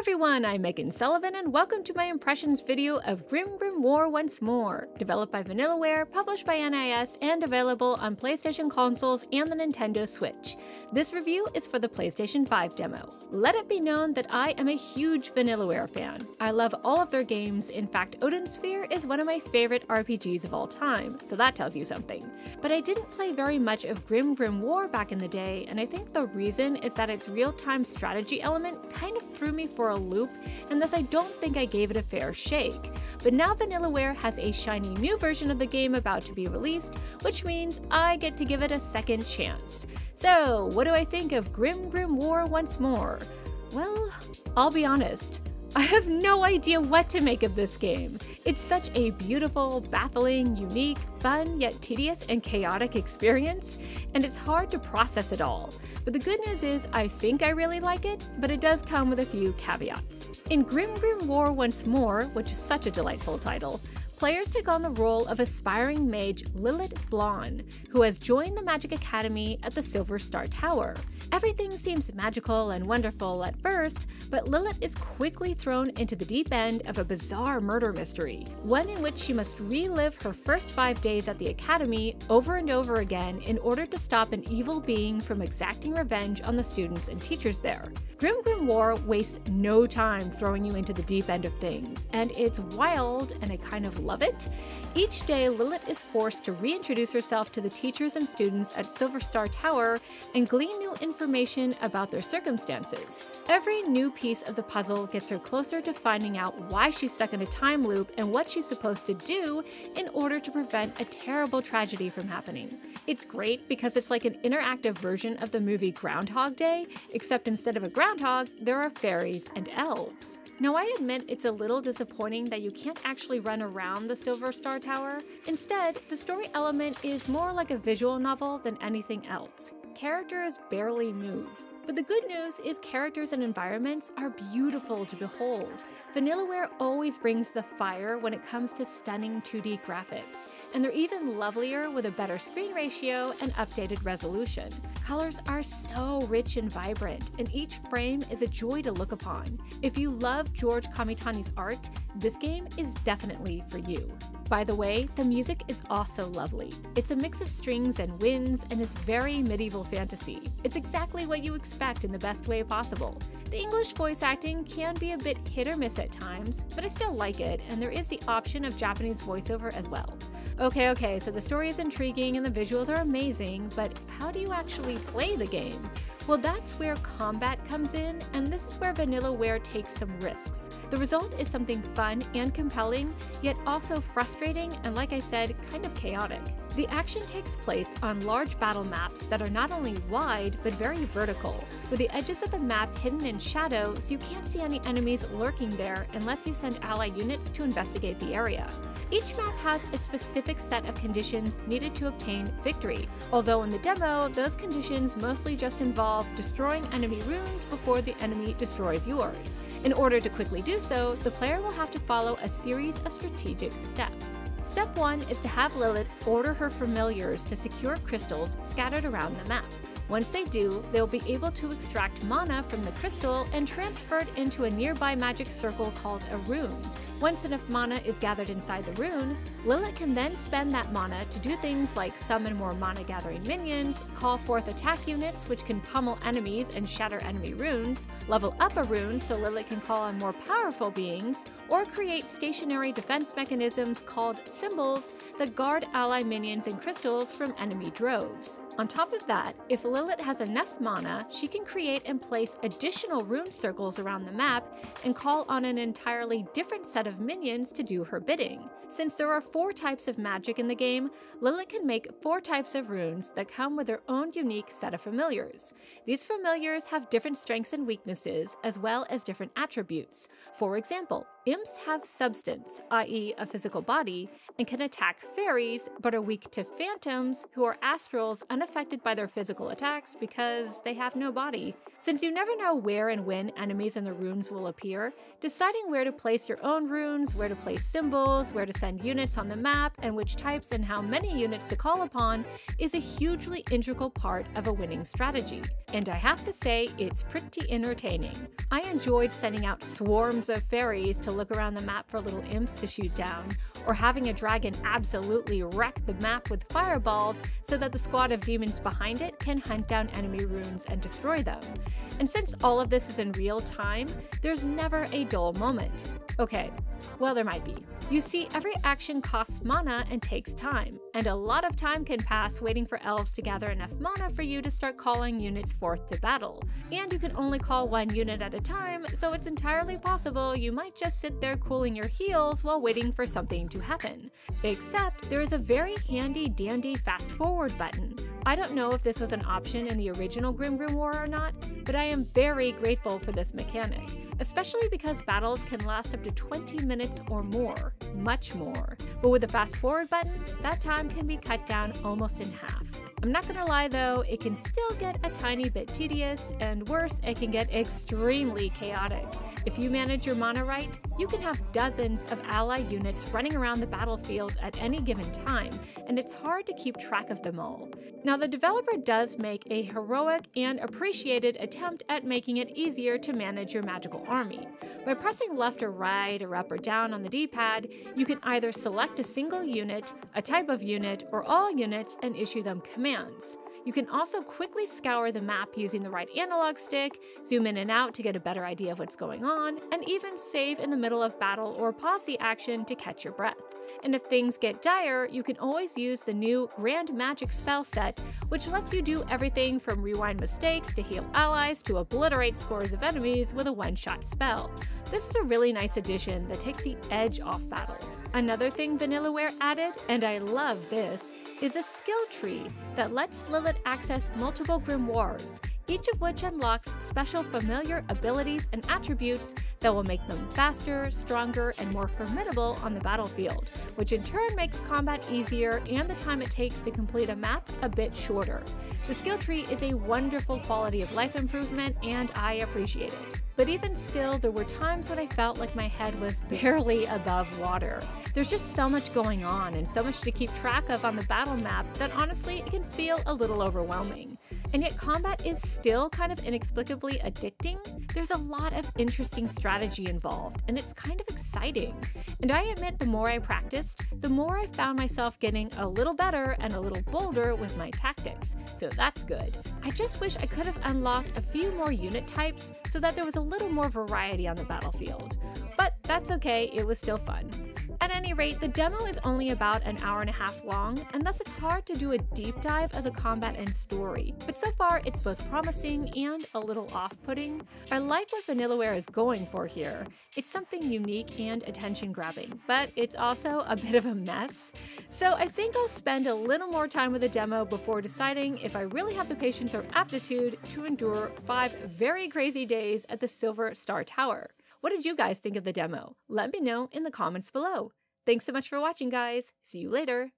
everyone, I'm Meghan Sullivan and welcome to my impressions video of GrimGrimoire Once More, developed by Vanillaware, published by NIS, and available on PlayStation consoles and the Nintendo Switch. This review is for the PlayStation 5 demo. Let it be known that I am a huge Vanillaware fan. I love all of their games. In fact, Odin Sphere is one of my favorite RPGs of all time, so that tells you something. But I didn't play very much of GrimGrimoire back in the day, and I think the reason is that its real-time strategy element kind of threw me for a loop, and thus I don't think I gave it a fair shake. But now Vanillaware has a shiny new version of the game about to be released, which means I get to give it a second chance. So, what do I think of GrimGrimoire Once More? Well, I'll be honest. I have no idea what to make of this game. It's such a beautiful, baffling, unique, fun, yet tedious and chaotic experience, and it's hard to process it all. But the good news is I think I really like it, but it does come with a few caveats. In GrimGrimoire Once More, which is such a delightful title, players take on the role of aspiring mage Lilith Blonde, who has joined the Magic Academy at the Silver Star Tower. Everything seems magical and wonderful at first, but Lilith is quickly thrown into the deep end of a bizarre murder mystery, one in which she must relive her first 5 days at the Academy over and over again in order to stop an evil being from exacting revenge on the students and teachers there. GrimGrimoire wastes no time throwing you into the deep end of things, and it's wild and I kind of love it. Each day, Lilith is forced to reintroduce herself to the teachers and students at Silver Star Tower and glean new information about their circumstances. Every new piece of the puzzle gets her closer to finding out why she's stuck in a time loop and what she's supposed to do in order to prevent a terrible tragedy from happening. It's great because it's like an interactive version of the movie Groundhog Day, except instead of a groundhog, there are fairies and elves. Now, I admit it's a little disappointing that you can't actually run around the Silver Star Tower. Instead, the story element is more like a visual novel than anything else. Characters barely move. But the good news is characters and environments are beautiful to behold. Vanillaware always brings the fire when it comes to stunning 2D graphics, and they're even lovelier with a better screen ratio and updated resolution. Colors are so rich and vibrant, and each frame is a joy to look upon. If you love George Kamitani's art, this game is definitely for you. By the way, the music is also lovely. It's a mix of strings and winds and is very medieval fantasy. It's exactly what you expect in the best way possible. The English voice acting can be a bit hit or miss at times, but I still like it, and there is the option of Japanese voiceover as well. Okay, so the story is intriguing and the visuals are amazing, but how do you actually play the game? Well, that's where combat comes in, and this is where Vanillaware takes some risks. The result is something fun and compelling, yet also frustrating and, like I said, kind of chaotic. The action takes place on large battle maps that are not only wide, but very vertical, with the edges of the map hidden in shadow so you can't see any enemies lurking there unless you send ally units to investigate the area. Each map has a specific set of conditions needed to obtain victory, although in the demo, those conditions mostly just involve destroying enemy runes before the enemy destroys yours. In order to quickly do so, the player will have to follow a series of strategic steps. Step 1 is to have Lilith order her familiars to secure crystals scattered around the map. Once they do, they'll be able to extract mana from the crystal and transfer it into a nearby magic circle called a rune. Once enough mana is gathered inside the rune, Lilith can then spend that mana to do things like summon more mana-gathering minions, call forth attack units which can pummel enemies and shatter enemy runes, level up a rune so Lilith can call on more powerful beings, or create stationary defense mechanisms called symbols that guard ally minions and crystals from enemy droves. On top of that, if Lilith has enough mana, she can create and place additional rune circles around the map and call on an entirely different set of minions to do her bidding. Since there are 4 types of magic in the game, Lilith can make 4 types of runes that come with their own unique set of familiars. These familiars have different strengths and weaknesses, as well as different attributes. For example, Imps have substance, i.e. a physical body, and can attack fairies, but are weak to phantoms, who are astrals unaffected by their physical attacks because they have no body. Since you never know where and when enemies in the runes will appear, deciding where to place your own runes, where to place symbols, where to send units on the map, and which types and how many units to call upon is a hugely integral part of a winning strategy. And I have to say, it's pretty entertaining. I enjoyed sending out swarms of fairies to look around the map for little imps to shoot down, or having a dragon absolutely wreck the map with fireballs so that the squad of demons behind it can hunt down enemy runes and destroy them. And since all of this is in real time, there's never a dull moment. Okay, well, there might be. You see, every action costs mana and takes time, and a lot of time can pass waiting for elves to gather enough mana for you to start calling units forth to battle. And you can only call one unit at a time, so it's entirely possible you might just sit there cooling your heels while waiting for something to happen. Except there is a very handy dandy fast forward button. I don't know if this was an option in the original GrimGrimoire or not, but I am very grateful for this mechanic, especially because battles can last up to 20 minutes or more, much more. But with the fast forward button, that time can be cut down almost in half. I'm not gonna lie though, it can still get a tiny bit tedious, and worse, it can get extremely chaotic. If you manage your mana right, you can have dozens of ally units running around the battlefield at any given time, and it's hard to keep track of them all. Now, the developer does make a heroic and appreciated attempt at making it easier to manage your magical army. By pressing left or right or up or down on the D-pad, you can either select a single unit, a type of unit, or all units and issue them commands. You can also quickly scour the map using the right analog stick, zoom in and out to get a better idea of what's going on, and even save in the middle of battle or pause the action to catch your breath. And if things get dire, you can always use the new Grand Magic spell set, which lets you do everything from rewind mistakes to heal allies to obliterate scores of enemies with a one-shot spell. This is a really nice addition that takes the edge off battle. Another thing Vanillaware added, and I love this, is a skill tree that lets Lilith access multiple grimoires, each of which unlocks special familiar abilities and attributes that will make them faster, stronger, and more formidable on the battlefield, which in turn makes combat easier and the time it takes to complete a map a bit shorter. The skill tree is a wonderful quality of life improvement, and I appreciate it. But even still, there were times when I felt like my head was barely above water. There's just so much going on and so much to keep track of on the battle map that honestly it can feel a little overwhelming. And yet combat is still kind of inexplicably addicting. There's a lot of interesting strategy involved, and it's kind of exciting. And I admit the more I practiced, the more I found myself getting a little better and a little bolder with my tactics, so that's good. I just wish I could have unlocked a few more unit types so that there was a little more variety on the battlefield. But that's okay, it was still fun. At any rate, the demo is only about an hour and a half long, and thus it's hard to do a deep dive of the combat and story, but so far it's both promising and a little off-putting. I like what Vanillaware is going for here. It's something unique and attention-grabbing, but it's also a bit of a mess. So I think I'll spend a little more time with the demo before deciding if I really have the patience or aptitude to endure 5 very crazy days at the Silver Star Tower. What did you guys think of the demo? Let me know in the comments below. Thanks so much for watching, guys. See you later.